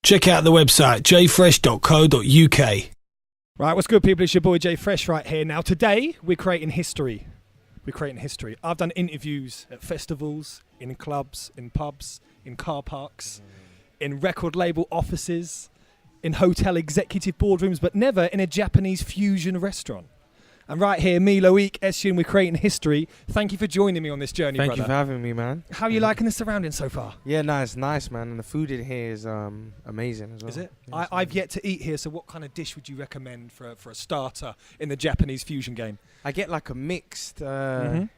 Check out the website jfresh.co.uk. Right, what's good, people? It's your boy Jay Fresh right here. Now, today we're creating history. I've done interviews at festivals, in clubs, in pubs, in car parks, in record label offices, in hotel executive boardrooms, but never in a Japanese fusion restaurant. And right here, me, LOICK ESSIEN, we're creating history. Thank you for joining me on this journey, brother. Thank you for having me, man. How are you liking the surroundings so far? Yeah, no, it's nice, man. And the food in here is amazing as well. Is it? Yeah, I've yet to eat here, so what kind of dish would you recommend for a starter in the Japanese fusion game? I get like a mixed kind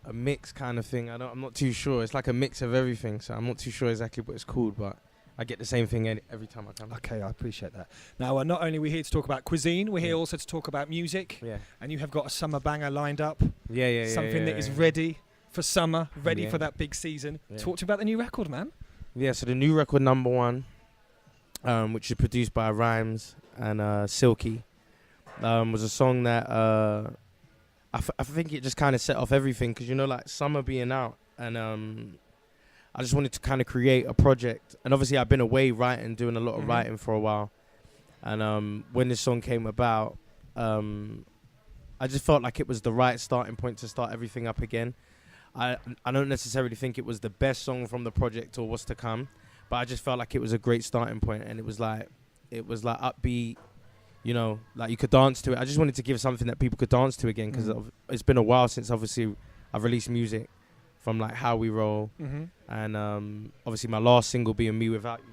of thing. I'm not too sure. It's like a mix of everything, so I'm not too sure exactly what it's called, but I get the same thing every time I come. Okay, I appreciate that. Now, not only are we here to talk about cuisine, we're here also to talk about music. Yeah. And you have got a summer banger lined up. Yeah. Something that is ready for summer, ready for that big season. Yeah. Talk to me about the new record, man. Yeah, so the new record, number one, which is produced by Rhymes and Silky, was a song that I think it just kind of set off everything because, like summer being out and I just wanted to kind of create a project. And obviously I've been away writing, doing a lot of writing for a while. And when this song came about, I just felt like it was the right starting point to start everything up again. I don't necessarily think it was the best song from the project or what's to come, but I just felt like it was a great starting point, and it was like upbeat, like you could dance to it. I just wanted to give something that people could dance to again because it's been a while since obviously I've released music from like How We Roll and obviously my last single being Me Without You.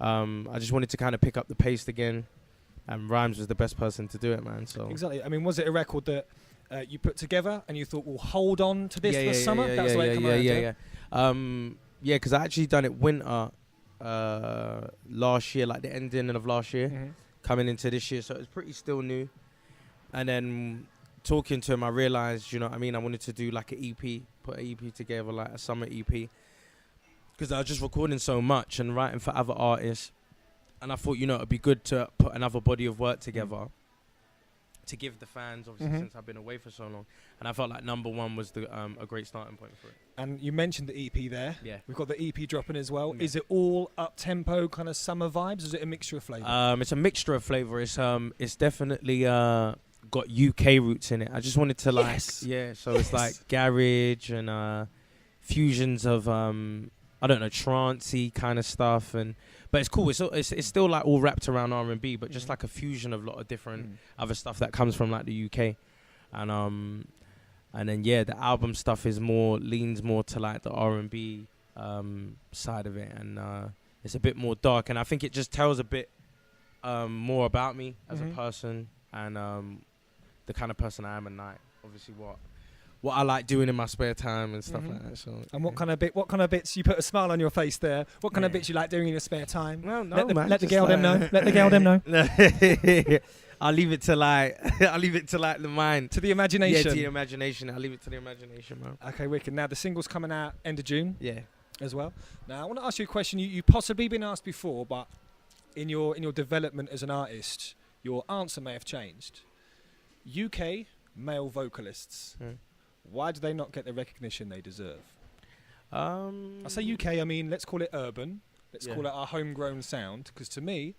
I just wanted to kind of pick up the pace again, and Rhymes was the best person to do it, man. So exactly. I mean, was it a record that you put together and you thought, we'll hold on to this for summer? That's the way it came out. Yeah, because I actually done it winter last year, like the ending of last year, coming into this year, so it's pretty still new. And then talking to him, I realized, I wanted to do like an EP, put an EP together, like a summer EP, because I was just recording so much and writing for other artists, and I thought, it'd be good to put another body of work together to give the fans, obviously, since I've been away for so long. And I felt like number one was a great starting point for it. And you mentioned the EP there. Yeah. We've got the EP dropping as well. Yeah. Is it all up-tempo kind of summer vibes, or is it a mixture of flavour? It's a mixture of flavour. It's definitely got UK roots in it. I just wanted to so it's like garage and fusions of trancey kind of stuff, but it's cool. It's still like all wrapped around R&B, but just like a fusion of a lot of different other stuff that comes from like the UK, and then the album stuff leans more to like the R&B side of it, and it's a bit more dark, and I think it just tells a bit more about me as a person and the kind of person I am at night. Obviously, what I like doing in my spare time and stuff like that. So, and what kind of bits? You put a smile on your face there. What kind of bits you like doing in your spare time? No, man. Let the girl them know. Let the girl them know. I'll leave it to the mind, to the imagination. Yeah, to the imagination. I'll leave it to the imagination, man. Okay, wicked. Now the single's coming out end of June. Yeah. As well. Now I want to ask you a question. You possibly been asked before, but in your development as an artist, your answer may have changed. UK male vocalists. Why do they not get the recognition they deserve? I say UK, I mean, let's call it urban. Let's call it our homegrown sound. Because to me,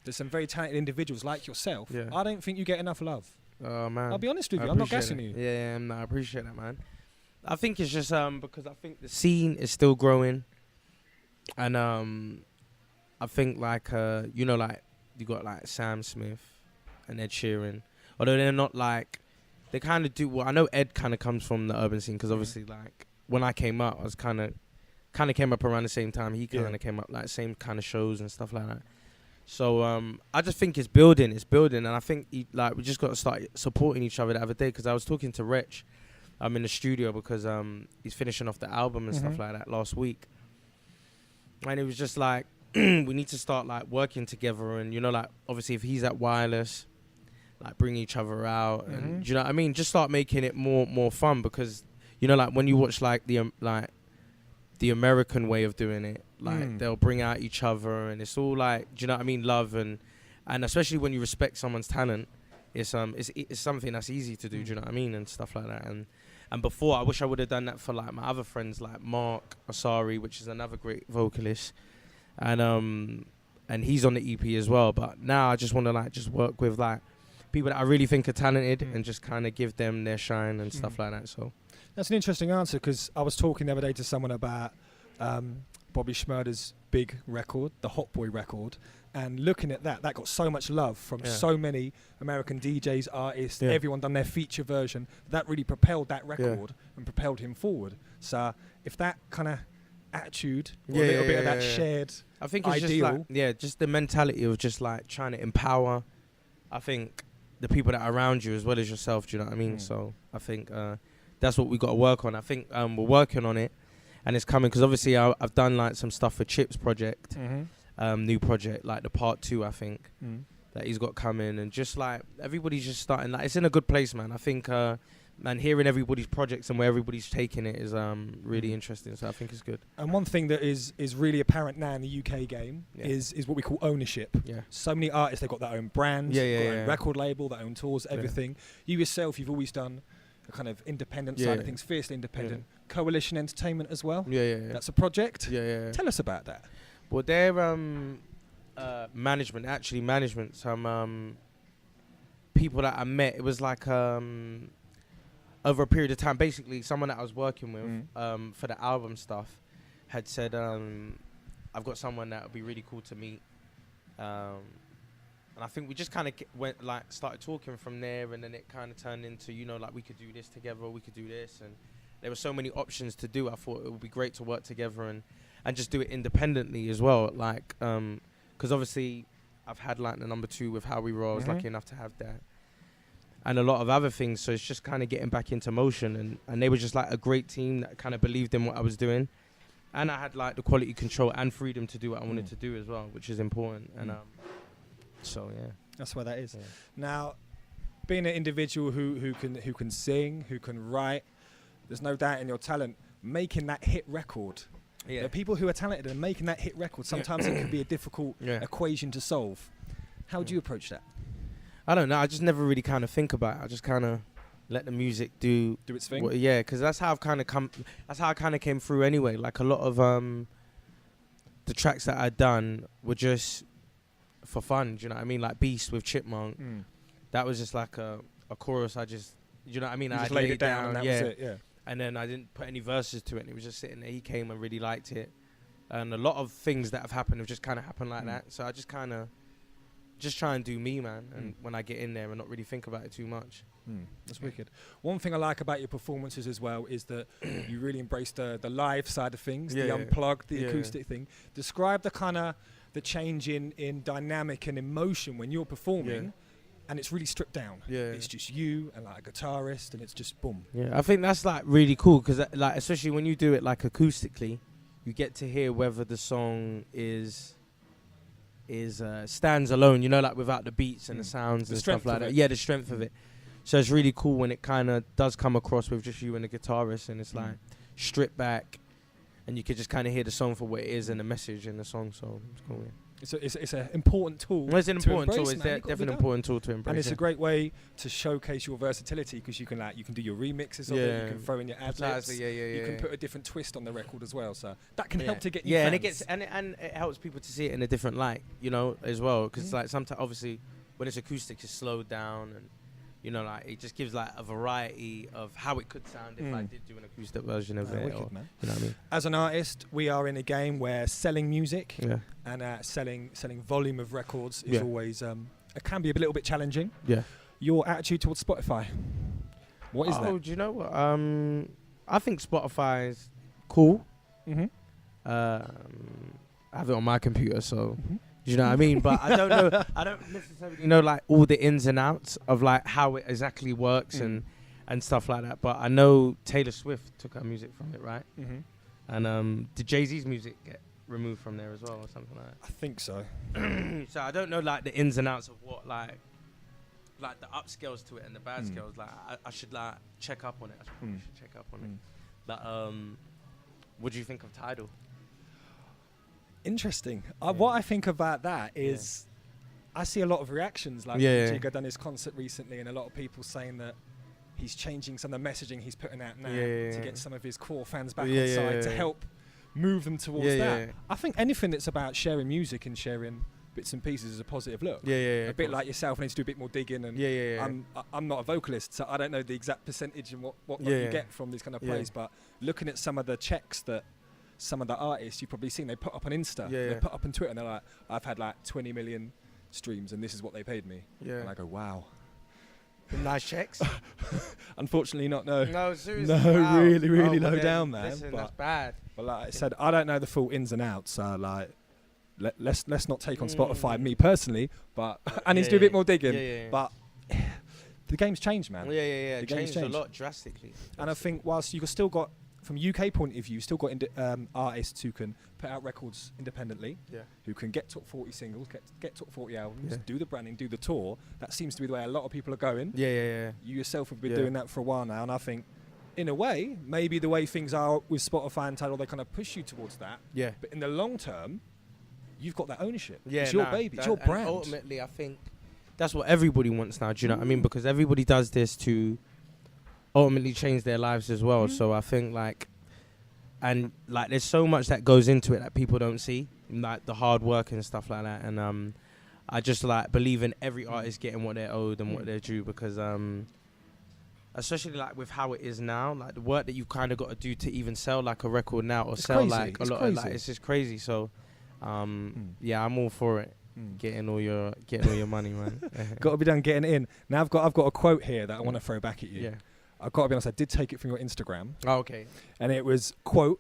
there's some very talented individuals like yourself. Yeah. I don't think you get enough love. Oh, man. I'll be honest with you. I'm not gassing you. Yeah, no, I appreciate that, man. I think it's just because I think the scene is still growing. And I think like, you got like Sam Smith and Ed Sheeran. Although they're not like... They kind of do. Well, I know Ed kind of comes from the urban scene because obviously, like when I came up, I was kind of came up around the same time. He kind of came up like same kind of shows and stuff like that. So I just think it's building, and I think we just got to start supporting each other the other day because I was talking to Rich, in the studio because he's finishing off the album and stuff like that last week, and it was just like we need to start like working together, and like obviously if he's at Wireless. Like bring each other out, and do you know what I mean? Just start making it more fun because like when you watch like the American way of doing it, like they'll bring out each other, and it's all like, do you know what I mean? Love and especially when you respect someone's talent, it's something that's easy to do. Do you know what I mean? And stuff like that. And before, I wish I would have done that for like my other friends like Mark Asari, which is another great vocalist. and he's on the EP as well. But now I just want to like just work with like people that I really think are talented and just kind of give them their shine and stuff like that. So that's an interesting answer, because I was talking the other day to someone about Bobby Shmurda's big record, the Hot Boy record, and looking at that got so much love from so many American DJs, artists, everyone done their feature version. That really propelled that record and propelled him forward. So if that kind of attitude, or a little bit of that shared I think it's ideal, just like, just the mentality of just like trying to empower, I think, the people that are around you as well as yourself. Do you know what I mean? So I think that's what we got to work on. I think we're working on it, and it's coming, because obviously I've done like some stuff for Chip's project, new project, like the part 2, I think, that he's got coming, and just like everybody's just starting, like it's in a good place, man. I think man, hearing everybody's projects and where everybody's taking it is really interesting, so I think it's good. And one thing that is really apparent now in the UK game is what we call ownership. So many artists, they've got their own brands, their own record label, their own tours, everything. You yourself, you've always done a kind of independent side of things, fiercely independent. Coalition Entertainment as well. That's a project. Tell us about that. Well, they're management, some people that I met. It was like over a period of time, basically someone that I was working with for the album stuff had said, I've got someone that would be really cool to meet. And I think we just kind of started talking from there, and then it kind of turned into, like we could do this together, we could do this, and there were so many options to do. I thought it would be great to work together and just do it independently as well, like, because obviously I've had like the number 2 with How We Roll. I was lucky enough to have that, and a lot of other things, so it's just kind of getting back into motion, and they were just like a great team that kind of believed in what I was doing, and I had like the quality control and freedom to do what I wanted to do as well, which is important. And so that's where that is. Now, being an individual who can sing, who can write, there's no doubt in your talent. Making that hit record, there are people who are talented, and making that hit record, sometimes it can be a difficult equation to solve. How do you approach that? I don't know. I just never really kind of think about it. I just kind of let the music do its thing. Because that's how I've kind of come. That's how I kind of came through anyway. Like a lot of the tracks that I'd done were just for fun. Do you know what I mean? Like Beast with Chipmunk. That was just like a chorus. I just, you know what I mean? I just laid it down, and that was it. Yeah. And then I didn't put any verses to it, and it was just sitting there. He came and really liked it, and a lot of things that have happened have just kind of happened like that. So I just kind of just try and do me, man. And when I get in there and not really think about it too much. That's wicked. One thing I like about your performances as well is that you really embrace the live side of things, the unplugged, the acoustic thing. Describe the kind of the change in dynamic and emotion when you're performing, and it's really stripped down. It's just you and like a guitarist, and it's just boom. I think that's like really cool, because like especially when you do it like acoustically, you get to hear whether the song stands alone, like without the beats and the sounds and stuff like that. The strength of it. So it's really cool when it kind of does come across with just you and the guitarist, and it's like stripped back, and you can just kind of hear the song for what it is and the message in the song. So it's cool. It's an important tool. Well, it's an important tool. It's definitely an important tool to embrace. And it's a great way to showcase your versatility, because you can do your remixes of it. You can throw in your ad-libs. You can put a different twist on the record as well. So that can help to get you fans. and it helps people to see it in a different light, as well. Because like sometimes, obviously, when it's acoustic, it's slowed down, and like it just gives like a variety of how it could sound if I did do an acoustic version of it. Wicked, man. You know what I mean? As an artist, we are in a game where selling music and selling volume of records is always it can be a little bit challenging. Your attitude towards Spotify, what is that? Oh, do you know what? I think Spotify's cool. I have it on my computer, so. Do you know what I mean? But I don't know. I don't necessarily know like all the ins and outs of like how it exactly works and stuff like that. But I know Taylor Swift took her music from it, right? And did Jay-Z's music get removed from there as well, or something like that? I think so. So I don't know like the ins and outs of what like the upscales to it and the bad scales. Like I should like check up on it. I should check up on it. But what do you think of Tidal? Interesting. What I think about that is I see a lot of reactions. Like Jigga done his concert recently, and a lot of people saying that he's changing some of the messaging he's putting out now to get some of his core fans back on side to help move them towards Yeah, that. yeah, yeah. I think anything that's about sharing music and sharing bits and pieces is a positive look. Yeah, yeah, yeah. A bit like yourself, I need to do a bit more digging. And Yeah, yeah, yeah. I'm not a vocalist, so I don't know the exact percentage and what Yeah, you yeah. get from these kind of Yeah. plays. But looking at some of the checks that some of the artists you've probably seen, they put up on Insta, Yeah, they yeah. put up on Twitter, and they're like, I've had like 20 million streams, and this is what they paid me. Yeah. And I go, wow. Nice checks. Unfortunately, not no. No, seriously. No, wow. really, really well low then, down, man. Listen, but that's bad. like I said, I don't know the full ins and outs. So like, let's not take on Spotify, Mm. me personally, but I need to do a bit more digging. Yeah, yeah, yeah. But the game's changed, man. Yeah, yeah, yeah. The It game's changed a changed. lot drastically. And I think whilst you've still got, from UK point of view, still got artists who can put out records independently, Yeah. who can get top 40 singles, get top 40 albums, Yeah. do the branding, do the tour. That seems to be the way a lot of people are going. Yeah, yeah, yeah. You yourself have been Yeah. doing that for a while now, and I think, in a way, maybe the way things are with Spotify and Tidal, they kind of push you towards that. Yeah. But in the long term, you've got that ownership. Yeah, it's your nah, baby. It's that- your and brand. ultimately, I think that's what everybody wants now. Do you know what I mean? Because everybody does this to ultimately change their lives as well. So I think and there's so much that goes into it that people don't see, like the hard work and stuff like that. And I just believe in every artist getting what they're owed and what they're due, because especially with how it is now, like the work that you kind of got to do to even sell like a record now, or It's sell crazy. like a It's lot crazy. of it's just crazy. So yeah, I'm all for it. Getting all your money, man. Got to be done getting it in. Now I've got a quote here that I want to throw back at you. Yeah. I've got to be honest, I did take it from your Instagram, Oh, okay. and it was, quote,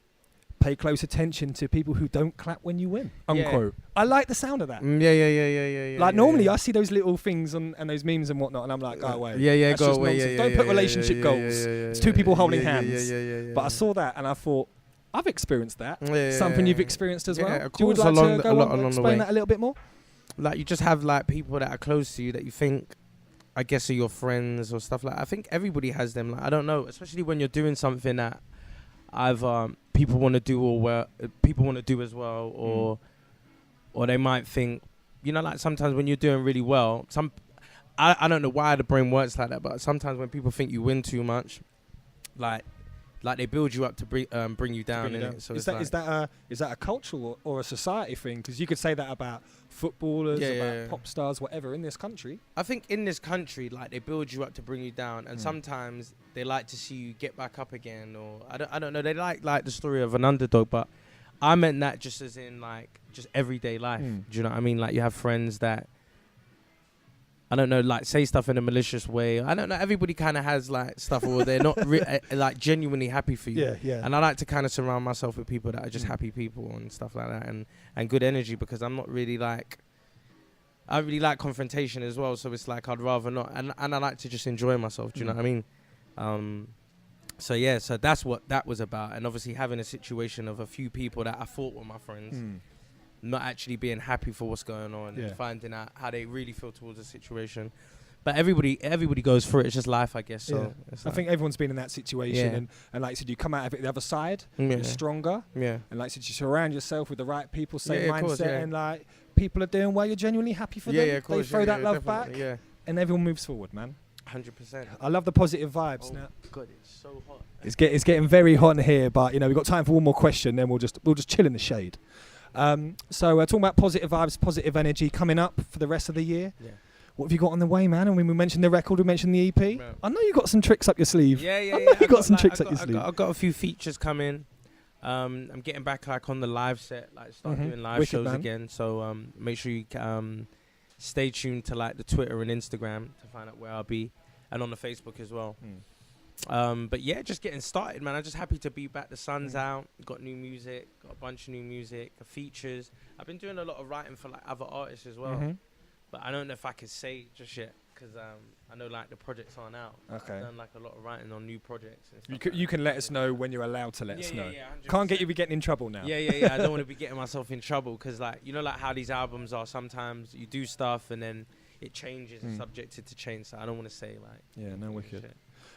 pay close attention to people who don't clap when you win, Yeah. unquote. I like the sound of that. Yeah. Like normally I see those little things and those memes and whatnot, and I'm like, go away. Yeah, That's go just away. nonsense. Don't put relationship goals. It's two people holding hands. But I saw that and I thought, I've experienced that. Something you've experienced as Yeah, well. of Do you would course, like along to the- go a lot on, along the explain way. that a little bit more? Like you just have people that are close to you that you think, I guess, are your friends or stuff like that. I think everybody has them. Like I don't know, especially when you're doing something that people want to do people want to do as well, or they might think, sometimes when you're doing really well, I don't know why the brain works like that, but sometimes when people think you win too much, like they build you up to bring you down. Innit? So is that a cultural or a society thing? Because you could say that about footballers, about pop stars, whatever in this country. I think in this country, they build you up to bring you down, and sometimes they like to see you get back up again, or I don't know. They like the story of an underdog, but I meant that just as in just everyday life. Do you know what I mean? Like you have friends that, I don't know, say stuff in a malicious way. I don't know. Everybody kind of has stuff where they're not genuinely happy for you. Yeah. And I like to kind of surround myself with people that are just happy people and stuff like that, and good energy, because I'm not really I really like confrontation as well. So it's I'd rather not, and I like to just enjoy myself. Do you know what I mean? So yeah, so that's what that was about, and obviously having a situation of a few people that I thought were my friends. Not actually being happy for what's going on and finding out how they really feel towards the situation. But everybody goes through it. It's just life, I guess. So I think everyone's been in that situation, and like I said, you come out of it the other side, you're stronger. Yeah. And like I said, you surround yourself with the right people, same mindset, course, and people are doing well. You're genuinely happy for them. Yeah, of course. They throw that love back, definitely, and everyone moves forward, man. 100%. I love the positive vibes. Oh Now God, it's so hot. it's getting very hot in here, but we've got time for one more question, then we'll just chill in the shade. So we're talking about positive vibes, positive energy coming up for the rest of the year. Yeah. What have you got on the way, man? And when we mentioned the record, we mentioned the EP. Right. I know you got some tricks up your sleeve. Yeah. I know you got some tricks up your sleeve. I've got a few features coming. I'm getting back on the live set, start doing live Wicked, shows man. again. So make sure you stay tuned to the Twitter and Instagram to find out where I'll be, and on the Facebook as well. But yeah, just getting started, man. I'm just happy to be back. The sun's out. Got new music. Got a bunch of new music. Features. I've been doing a lot of writing for other artists as well. But I don't know if I could say just yet, because I know the projects aren't out. Okay. I've done a lot of writing on new projects. And You stuff can, you can let us know when you're allowed to let us know. Yeah, Can't get 100%. you be getting in trouble now. Yeah. I don't want to be getting myself in trouble, because how these albums are. Sometimes you do stuff and then it changes and subjected to change. So I don't want to say Yeah, no wicked. shit.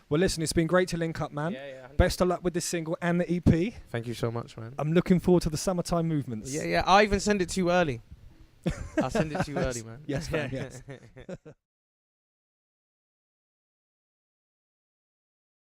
Well, listen, it's been great to link up, man. Yeah. Best of luck with this single and the EP. Thank you so much, man. I'm looking forward to the summertime movements. Yeah. I'll even send it to you early. I'll send it to you early, man. Yes, man, yes.